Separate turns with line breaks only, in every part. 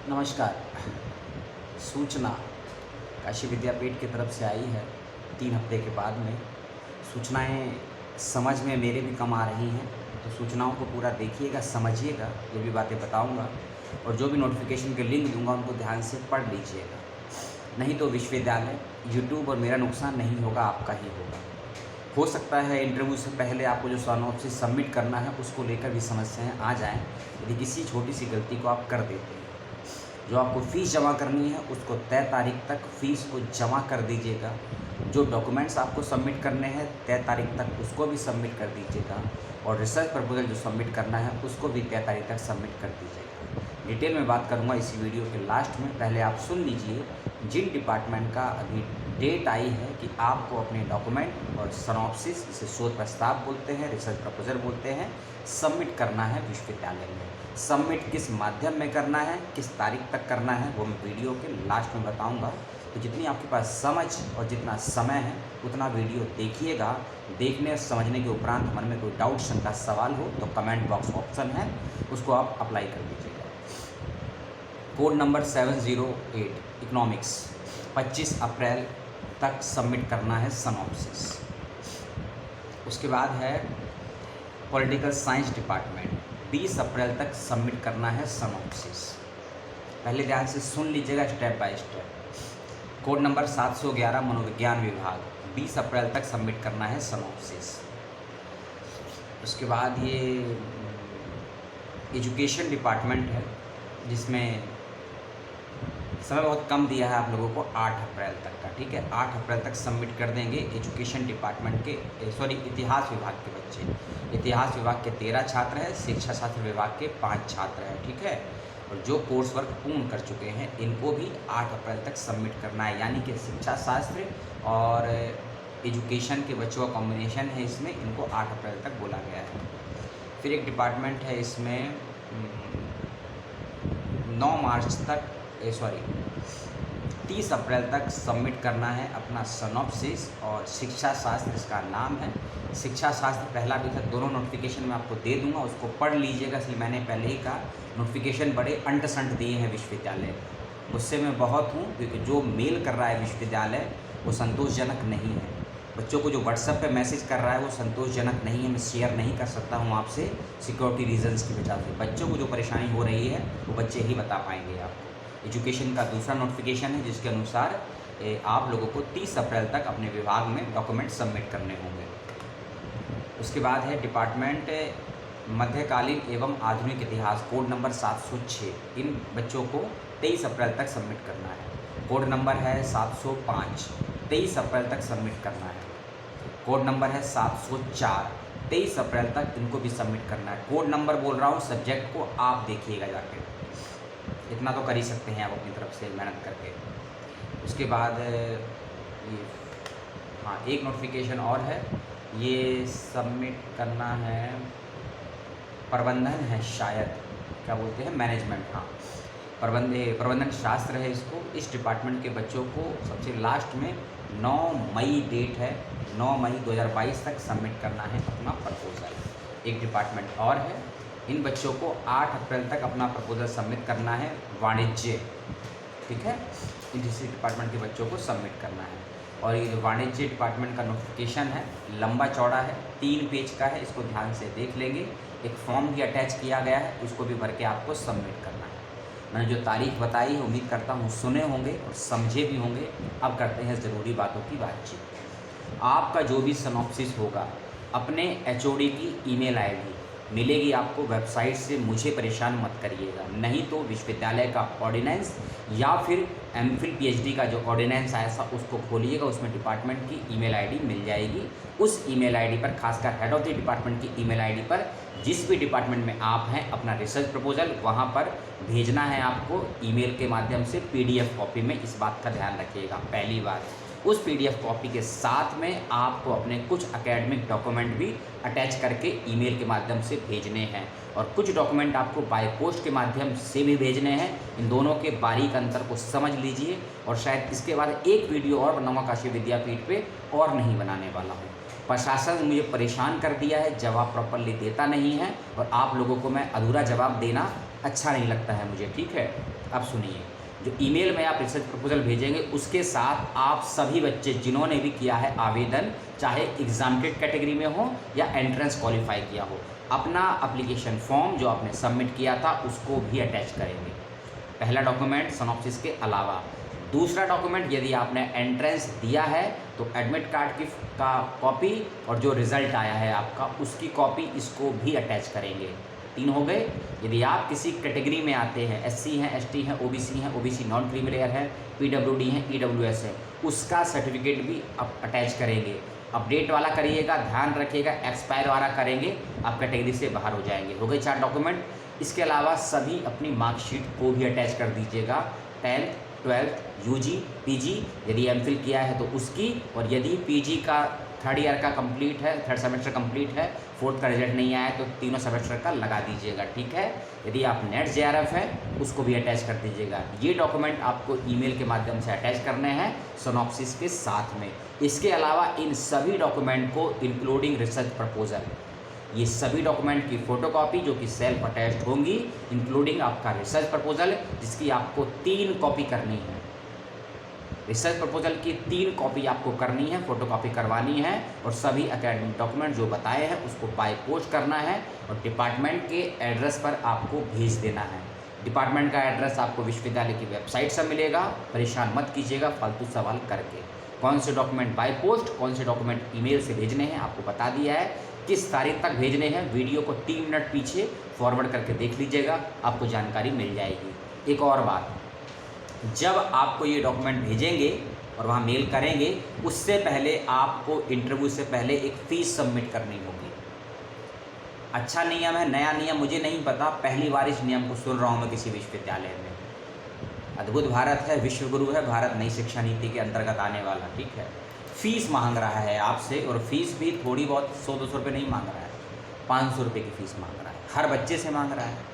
नमस्कार। सूचना काशी विद्यापीठ की तरफ से आई है 3 हफ्ते के बाद में। सूचनाएं समझ में मेरे भी कम आ रही हैं, तो सूचनाओं को पूरा देखिएगा, समझिएगा, जो भी बातें बताऊंगा और जो भी नोटिफिकेशन के लिंक दूंगा उनको ध्यान से पढ़ लीजिएगा। नहीं तो विश्वविद्यालय, यूट्यूब और मेरा नुकसान नहीं होगा, आपका ही होगा। हो सकता है इंटरव्यू से पहले आपको जो सिनॉप्सिस सबमिट करना है उसको लेकर भी समस्याएं आ जाएं, यदि किसी छोटी सी गलती को आप कर देते हैं। जो आपको फ़ीस जमा करनी है उसको तय तारीख तक फ़ीस को जमा कर दीजिएगा। जो डॉक्यूमेंट्स आपको सबमिट करने हैं तय तारीख तक उसको भी सबमिट कर दीजिएगा, और रिसर्च प्रपोजल जो सबमिट करना है उसको भी तय तारीख तक सबमिट कर दीजिएगा। डिटेल में बात करूंगा इसी वीडियो के लास्ट में। पहले आप सुन लीजिए जिन डिपार्टमेंट का अभी डेट आई है कि आपको अपने डॉक्यूमेंट और सिनॉप्सिस, इसे शोध प्रस्ताव बोलते हैं, रिसर्च प्रपोजल बोलते हैं, सबमिट करना है विश्वविद्यालय में। सबमिट किस माध्यम में करना है, किस तारीख तक करना है, वो मैं वीडियो के लास्ट में बताऊंगा। तो जितनी आपके पास समझ और जितना समय है उतना वीडियो देखिएगा। देखने और समझने के उपरांत मन में कोई डाउट, शंका, सवाल हो तो कमेंट बॉक्स ऑप्शन है, उसको आप अप्लाई कर दीजिएगा। कोड नंबर 708 इकोनॉमिक्स 25 अप्रैल तक सबमिट करना है सिनॉप्सिस। उसके बाद है पॉलिटिकल साइंस डिपार्टमेंट, 20 अप्रैल तक सबमिट करना है सिनॉप्सिस। पहले ध्यान से सुन लीजिएगा step by step. Code number 711 मनोविज्ञान विभाग, 20 अप्रैल तक सबमिट करना है सिनॉप्सिस। उसके बाद ये एजुकेशन डिपार्टमेंट है, जिसमें समय बहुत कम दिया है आप लोगों को, 8 अप्रैल तक का, ठीक है। 8 अप्रैल तक सबमिट कर देंगे एजुकेशन डिपार्टमेंट के, इतिहास विभाग के बच्चे। इतिहास विभाग के 13 छात्र हैं, शिक्षा शास्त्र विभाग के 5 छात्र हैं, ठीक है। और जो कोर्स वर्क पूर्ण कर चुके हैं इनको भी 8 अप्रैल तक सबमिट करना है, यानी कि शिक्षा शास्त्र और एजुकेशन के बच्चों का कॉम्बिनेशन है इसमें, इनको 8 अप्रैल तक बोला गया है। फिर एक डिपार्टमेंट है इसमें 30 अप्रैल तक सबमिट करना है अपना सिनॉप्सिस और शिक्षा शास्त्र, इसका नाम है। शिक्षा शास्त्र पहला भी था, दोनों नोटिफिकेशन में आपको दे दूंगा, उसको पढ़ लीजिएगा। इसलिए मैंने पहले ही कहा नोटिफिकेशन बड़े अंट-संट दिए हैं विश्वविद्यालय। उससे मैं बहुत हूँ, क्योंकि जो मेल कर रहा है विश्वविद्यालय वो संतोषजनक नहीं है। बच्चों को जो व्हाट्सएप पे मैसेज कर रहा है वो संतोषजनक नहीं है। मैं शेयर नहीं कर सकता हूँ आपसे सिक्योरिटी रीजंस की वजह से। बच्चों को जो परेशानी हो रही है वो बच्चे ही बता पाएंगे आपको। एजुकेशन का दूसरा नोटिफिकेशन है जिसके अनुसार आप लोगों को 30 अप्रैल तक अपने विभाग में डॉक्यूमेंट सबमिट करने होंगे। उसके बाद है डिपार्टमेंट मध्यकालीन एवं आधुनिक इतिहास, कोड नंबर 706। इन बच्चों को 23 अप्रैल तक सबमिट करना है। कोड नंबर है 705, 23 अप्रैल तक सबमिट करना है। कोड नंबर है 704, 23 अप्रैल तक इनको भी सबमिट करना है। कोड नंबर बोल रहा हूँ, सब्जेक्ट को आप देखिएगा जाके, इतना तो कर ही सकते हैं आप अपनी तरफ से मेहनत करके। उसके बाद ये एक नोटिफिकेशन और है, ये सबमिट करना है, प्रबंधन है शायद, क्या बोलते हैं, मैनेजमेंट, प्रबंधन शास्त्र है इसको। इस डिपार्टमेंट के बच्चों को सबसे लास्ट में 9 मई डेट है, 9 मई 2022 तक सबमिट करना है अपना प्रपोजल। एक डिपार्टमेंट और है, इन बच्चों को 8 अप्रैल तक अपना प्रपोजल सबमिट करना है, वाणिज्य, ठीक है। इसी डिपार्टमेंट के बच्चों को सबमिट करना है। और ये जो वाणिज्य डिपार्टमेंट का नोटिफिकेशन है लंबा चौड़ा है, 3 पेज का है, इसको ध्यान से देख लेंगे। एक फॉर्म भी अटैच किया गया है, उसको भी भर के आपको सबमिट करना है। मैंने जो तारीख बताई है उम्मीद करता हूँ सुने होंगे और समझे भी होंगे। अब करते हैं ज़रूरी बातों की बातचीत। आपका जो भी सिनॉप्सिस होगा अपने एचओडी की ईमेल आईडी मिलेगी आपको वेबसाइट से, मुझे परेशान मत करिएगा। नहीं तो विश्वविद्यालय का ऑर्डिनेंस या फिर एमफिल पीएचडी का जो ऑर्डिनेंस आया था उसको खोलिएगा, उसमें डिपार्टमेंट की ईमेल आईडी मिल जाएगी। उस ईमेल आईडी पर, खासकर हेड ऑफ द डिपार्टमेंट की ईमेल आईडी पर, जिस भी डिपार्टमेंट में आप हैं अपना रिसर्च प्रपोजल वहाँ पर भेजना है आपको ईमेल के माध्यम से पीडीएफ कॉपी में। इस बात का ध्यान रखिएगा। पहली बात, उस पीडीएफ कॉपी के साथ में आपको अपने कुछ एकेडमिक डॉक्यूमेंट भी अटैच करके ईमेल के माध्यम से भेजने हैं, और कुछ डॉक्यूमेंट आपको बाय पोस्ट के माध्यम से भी भेजने हैं। इन दोनों के बारीक अंतर को समझ लीजिए। और शायद इसके बाद एक वीडियो और बनाऊंगा काशी विद्यापीठ पे, और नहीं बनाने वाला हूँ। प्रशासन मुझे परेशान कर दिया है, जवाब प्रॉपरली देता नहीं है, और आप लोगों को मैं अधूरा जवाब देना अच्छा नहीं लगता है मुझे, ठीक है। अब सुनिए, जो ईमेल में आप रिसर्च प्रपोजल भेजेंगे उसके साथ आप सभी बच्चे जिन्होंने भी किया है आवेदन, चाहे एग्जामिनेटेड कैटेगरी में हो या एंट्रेंस क्वालिफाई किया हो, अपना एप्लीकेशन फॉर्म जो आपने सबमिट किया था उसको भी अटैच करेंगे। पहला डॉक्यूमेंट सिनॉप्सिस के अलावा। दूसरा डॉक्यूमेंट, यदि आपने एंट्रेंस दिया है तो एडमिट कार्ड का कॉपी और जो रिज़ल्ट आया है आपका उसकी कॉपी, इसको भी अटैच करेंगे। 3 हो गए। यदि आप किसी कैटेगरी में आते हैं, एससी हैं, एसटी हैं, ओबीसी हैं, ओबीसी नॉन क्रीमी लेयर है, पीडब्ल्यूडी हैं, ईडब्ल्यूएस है, उसका सर्टिफिकेट भी आप अटैच करेंगे। अपडेट वाला करिएगा, ध्यान रखिएगा, एक्सपायर वाला करेंगे आप कैटेगरी से बाहर हो जाएंगे। हो गए 4 डॉक्यूमेंट। इसके अलावा सभी अपनी मार्कशीट को भी अटैच कर दीजिएगा। 10th, 12th, यूजी, पीजी, यदि एमफिल किया है तो उसकी, और यदि पीजी का 3rd ईयर का कंप्लीट है, 3rd सेमेस्टर कंप्लीट है, 4th का रिजल्ट नहीं आया तो तीनों सेमेस्टर का लगा दीजिएगा, ठीक है। यदि आप नेट जेआरएफ है उसको भी अटैच कर दीजिएगा। ये डॉक्यूमेंट आपको ईमेल के माध्यम से अटैच करने हैं सिनॉप्सिस के साथ में। इसके अलावा इन सभी डॉक्यूमेंट को इंक्लूडिंग रिसर्च प्रपोजल, ये सभी डॉक्यूमेंट की फ़ोटोकॉपी जो कि सेल्फ अटैच्ड होंगी, इंक्लूडिंग आपका रिसर्च प्रपोजल जिसकी आपको 3 कॉपी करनी है। रिसर्च प्रपोजल की 3 कॉपी आपको करनी है, फ़ोटोकॉपी करवानी है, और सभी एकेडमिक डॉक्यूमेंट जो बताए हैं उसको बाय पोस्ट करना है और डिपार्टमेंट के एड्रेस पर आपको भेज देना है। डिपार्टमेंट का एड्रेस आपको विश्वविद्यालय की वेबसाइट से मिलेगा, परेशान मत कीजिएगा फालतू सवाल करके। कौन से डॉक्यूमेंट बाय पोस्ट, कौन से डॉक्यूमेंट ईमेल से भेजने हैं आपको बता दिया है, किस तारीख तक भेजने हैं। वीडियो को 3 मिनट पीछे फॉरवर्ड करके देख लीजिएगा, आपको जानकारी मिल जाएगी। एक और बात, जब आपको ये डॉक्यूमेंट भेजेंगे और वहाँ मेल करेंगे, उससे पहले आपको इंटरव्यू से पहले एक फ़ीस सबमिट करनी होगी। अच्छा नियम है, नया नियम मुझे नहीं पता, पहली बार इस नियम को सुन रहा हूँ मैं किसी विश्वविद्यालय में। अद्भुत भारत है, विश्वगुरु है भारत, नई शिक्षा नीति के अंतर्गत आने वाला, ठीक है। फ़ीस मांग रहा है आपसे, और फीस भी थोड़ी बहुत 100-200 रुपये नहीं मांग रहा है, 500 रुपये की फ़ीस मांग रहा है, हर बच्चे से मांग रहा है,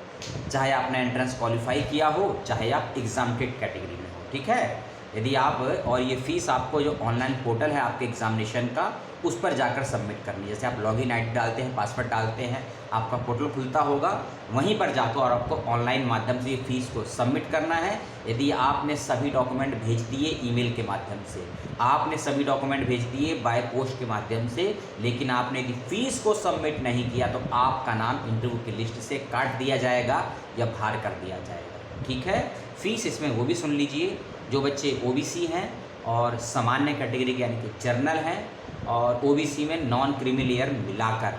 चाहे आपने एंट्रेंस क्वालिफाई किया हो, चाहे आप एग्जामिनेटेड कैटेगरी में हो, ठीक है। यदि आप, और ये फ़ीस आपको जो ऑनलाइन पोर्टल है आपके एग्जामिनेशन का, उस पर जाकर सबमिट करनी है। जैसे आप लॉगिन आईडी डालते हैं, पासवर्ड डालते हैं, आपका पोर्टल खुलता होगा, वहीं पर जाकर और आपको ऑनलाइन माध्यम से ये फ़ीस को सबमिट करना है। यदि आपने सभी डॉक्यूमेंट भेज दिए ईमेल के माध्यम से, आपने सभी डॉक्यूमेंट भेज दिए बाय पोस्ट के माध्यम से, लेकिन आपने यदि फ़ीस को सबमिट नहीं किया तो आपका नाम इंटरव्यू की लिस्ट से काट दिया जाएगा या बाहर कर दिया जाएगा, ठीक है। फ़ीस इसमें वो भी सुन लीजिए, जो बच्चे ओबीसी हैं और सामान्य कैटेगरी के यानी कि जनरल हैं, और ओबीसी में नॉन क्रीमी लेयर मिलाकर,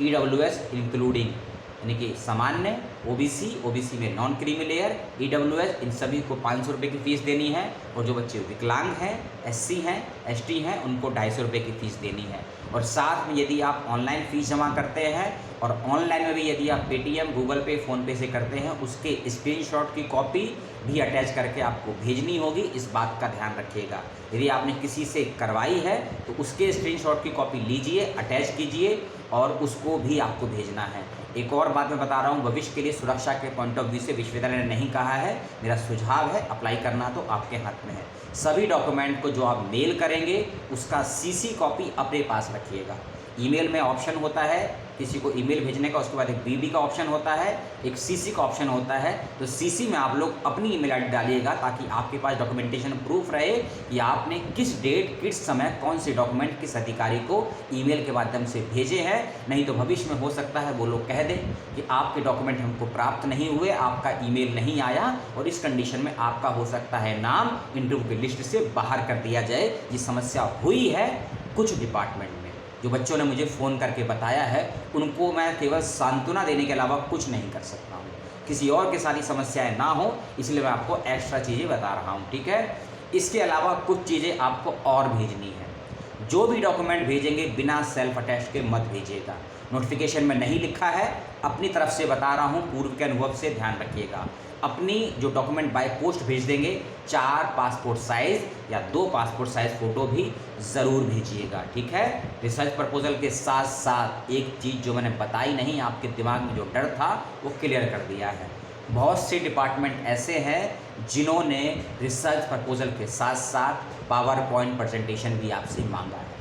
ईडब्ल्यूएस इंक्लूडिंग, यानी कि सामान्य, ओबीसी में नॉन क्रीमी लेयर, ईडब्ल्यूएस, इन सभी को 500 रुपये की फ़ीस देनी है। और जो बच्चे विकलांग हैं, एससी हैं, एसटी हैं, उनको 250 रुपये की फ़ीस देनी है। और साथ में यदि आप ऑनलाइन फ़ीस जमा करते हैं, और ऑनलाइन में भी यदि आप पेटीएम, गूगल पे, फ़ोनपे से करते हैं, उसके स्क्रीनशॉट की कॉपी भी अटैच करके आपको भेजनी होगी। इस बात का ध्यान रखिएगा। यदि आपने किसी से करवाई है तो उसके स्क्रीनशॉट की कॉपी लीजिए, अटैच कीजिए, और उसको भी आपको भेजना है। एक और बात मैं बता रहा हूँ, भविष्य के लिए सुरक्षा के पॉइंट ऑफ व्यू से विश्वविद्यालय ने नहीं कहा है, मेरा सुझाव है, अप्लाई करना तो आपके हाथ में है। सभी डॉक्यूमेंट को जो आप मेल करेंगे उसका सीसी कॉपी अपने पास रखिएगा। ईमेल में ऑप्शन होता है किसी को ईमेल भेजने का, उसके बाद एक बीबी का ऑप्शन होता है, एक सीसी का ऑप्शन होता है। तो सीसी में आप लोग अपनी ईमेल आईडी डालिएगा, ताकि आपके पास डॉक्यूमेंटेशन प्रूफ रहे कि आपने किस डेट, किस समय, कौन से डॉक्यूमेंट किस अधिकारी को ईमेल के माध्यम से भेजे हैं। नहीं तो भविष्य में हो सकता है वो लोग कह दें कि आपके डॉक्यूमेंट हमको प्राप्त नहीं हुए, आपका ईमेल नहीं आया, और इस कंडीशन में आपका हो सकता है नाम इंटरव्यू की लिस्ट से बाहर कर दिया जाए। ये समस्या हुई है कुछ डिपार्टमेंट में। जो बच्चों ने मुझे फ़ोन करके बताया है, उनको मैं केवल सांत्वना देने के अलावा कुछ नहीं कर सकता हूँ। किसी और के सारी समस्याएं ना हो, इसलिए मैं आपको एक्स्ट्रा चीज़ें बता रहा हूँ, ठीक है। इसके अलावा कुछ चीज़ें आपको और भेजनी है। जो भी डॉक्यूमेंट भेजेंगे बिना सेल्फ अटैच के मत भेजिएगा। नोटिफिकेशन में नहीं लिखा है, अपनी तरफ से बता रहा हूँ, पूर्व के अनुभव से ध्यान रखिएगा। अपनी जो डॉक्यूमेंट बाय पोस्ट भेज देंगे, 4 पासपोर्ट साइज़ या 2 पासपोर्ट साइज़ फ़ोटो भी ज़रूर भेजिएगा, ठीक है। रिसर्च प्रपोजल के साथ साथ एक चीज़ जो मैंने बताई नहीं, आपके दिमाग में जो डर था वो क्लियर कर दिया है। बहुत से डिपार्टमेंट ऐसे हैं जिन्होंने रिसर्च प्रपोजल के साथ साथ पावर पॉइंट प्रेजेंटेशन भी आपसे मांगा है।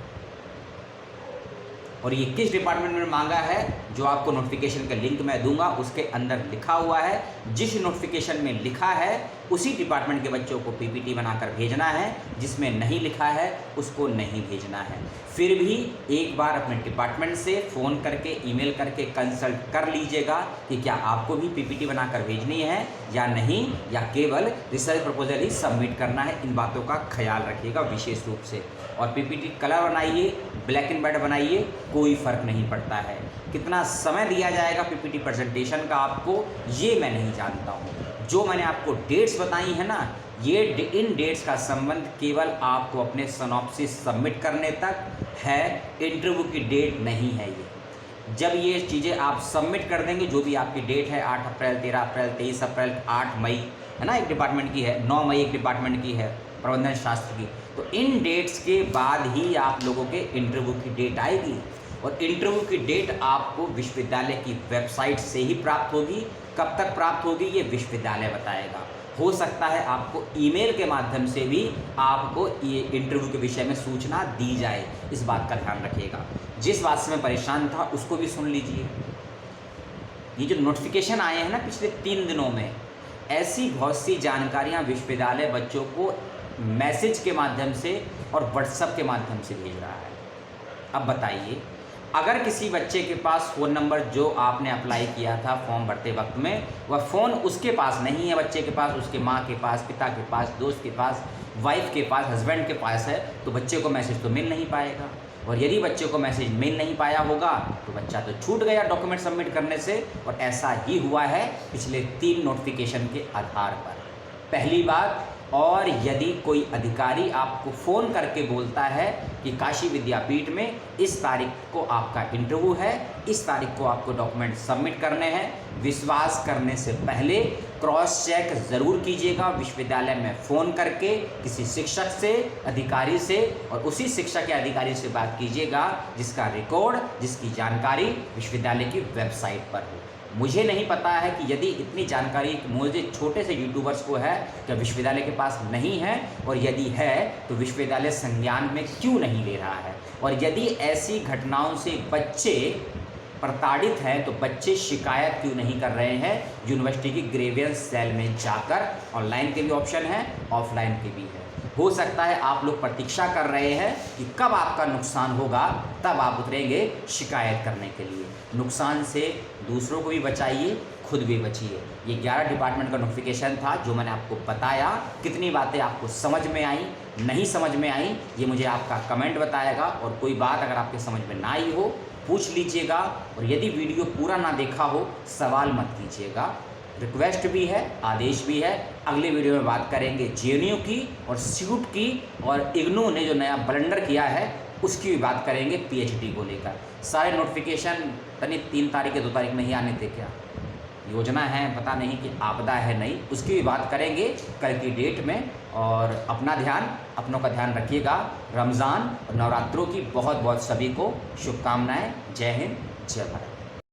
और ये किस डिपार्टमेंट में मांगा है जो आपको नोटिफिकेशन का लिंक मैं दूंगा उसके अंदर लिखा हुआ है, जिस नोटिफिकेशन में लिखा है उसी डिपार्टमेंट के बच्चों को पीपीटी बनाकर भेजना है, जिसमें नहीं लिखा है उसको नहीं भेजना है। फिर भी एक बार अपने डिपार्टमेंट से फ़ोन करके ईमेल करके कंसल्ट कर लीजिएगा कि क्या आपको भी पीपीटी बनाकर भेजनी है या नहीं, या केवल रिसर्च प्रपोजल ही सबमिट करना है। इन बातों का ख्याल रखिएगा विशेष रूप से। और पीपीटी कलर बनाइए, ब्लैक एंड वाइट बनाइए, कोई फ़र्क नहीं पड़ता है। कितना समय दिया जाएगा पीपीटी प्रेजेंटेशन का आपको, ये मैं नहीं जानता हूँ। जो मैंने आपको डेट्स बताई है ना, ये इन डेट्स का संबंध केवल आपको अपने सिनॉप्सिस सबमिट करने तक है, इंटरव्यू की डेट नहीं है ये। जब ये चीज़ें आप सबमिट कर देंगे, जो भी आपकी डेट है 8 अप्रैल, 13 अप्रैल, 23 अप्रैल, 8 मई है ना, एक डिपार्टमेंट की है, 9 मई एक डिपार्टमेंट की है प्रबंधन शास्त्र की, तो इन डेट्स के बाद ही आप लोगों के इंटरव्यू की डेट आएगी। और इंटरव्यू की डेट आपको विश्वविद्यालय की वेबसाइट से ही प्राप्त होगी। कब तक प्राप्त होगी ये विश्वविद्यालय बताएगा। हो सकता है आपको ईमेल के माध्यम से भी आपको ये इंटरव्यू के विषय में सूचना दी जाए, इस बात का ध्यान रखिएगा। जिस बात से मैं परेशान था उसको भी सुन लीजिए। ये जो नोटिफिकेशन आए हैं ना पिछले 3 दिनों में, ऐसी बहुत सी जानकारियाँ विश्वविद्यालय बच्चों को मैसेज के माध्यम से और व्हाट्सएप के माध्यम से भेज रहा है। अब बताइए, अगर किसी बच्चे के पास फ़ोन नंबर जो आपने अप्लाई किया था फॉर्म भरते वक्त में, वह फ़ोन उसके पास नहीं है, बच्चे के पास, उसके माँ के पास, पिता के पास, दोस्त के पास, वाइफ के पास, हस्बैंड के पास है, तो बच्चे को मैसेज तो मिल नहीं पाएगा। और यदि बच्चे को मैसेज मिल नहीं पाया होगा तो बच्चा तो छूट गया डॉक्यूमेंट सबमिट करने से। और ऐसा ही हुआ है पिछले 3 नोटिफिकेशन के आधार पर। पहली बात, और यदि कोई अधिकारी आपको फ़ोन करके बोलता है कि काशी विद्यापीठ में इस तारीख को आपका इंटरव्यू है, इस तारीख को आपको डॉक्यूमेंट सबमिट करने हैं, विश्वास करने से पहले क्रॉस चेक ज़रूर कीजिएगा विश्वविद्यालय में फ़ोन करके किसी शिक्षक से, अधिकारी से, और उसी शिक्षक या अधिकारी से बात कीजिएगा जिसका रिकॉर्ड, जिसकी जानकारी विश्वविद्यालय की वेबसाइट पर हो। मुझे नहीं पता है कि यदि इतनी जानकारी मुझे छोटे से यूट्यूबर्स को है क्या विश्वविद्यालय के पास नहीं है, और यदि है तो विश्वविद्यालय संज्ञान में क्यों नहीं ले रहा है। और यदि ऐसी घटनाओं से बच्चे प्रताड़ित हैं तो बच्चे शिकायत क्यों नहीं कर रहे हैं यूनिवर्सिटी की ग्रेवियंस सेल में जाकर। ऑनलाइन के भी ऑप्शन है, ऑफलाइन के भी है। हो सकता है आप लोग प्रतीक्षा कर रहे हैं कि कब आपका नुकसान होगा, तब आप उतरेंगे शिकायत करने के लिए। नुकसान से दूसरों को भी बचाइए, खुद भी बचिए। ये 11 डिपार्टमेंट का नोटिफिकेशन था जो मैंने आपको बताया। कितनी बातें आपको समझ में आई, नहीं समझ में आई, ये मुझे आपका कमेंट बताएगा। और कोई बात अगर आपके समझ में ना आई हो पूछ लीजिएगा। और यदि वीडियो पूरा ना देखा हो सवाल मत कीजिएगा। रिक्वेस्ट भी है, आदेश भी है। अगले वीडियो में बात करेंगे जेएनयू की और सीयूट की, और इग्नू ने जो नया ब्लंडर किया है उसकी भी बात करेंगे पीएचडी को लेकर। सारे नोटिफिकेशन तनी 3 तारीख या 2 तारीख नहीं आने थे क्या, योजना है पता नहीं कि आपदा है नहीं, उसकी भी बात करेंगे कल की डेट में। और अपनों का ध्यान रखिएगा। रमज़ान और नवरात्रों की बहुत बहुत सभी को शुभकामनाएं। जय हिंद, जय भारत।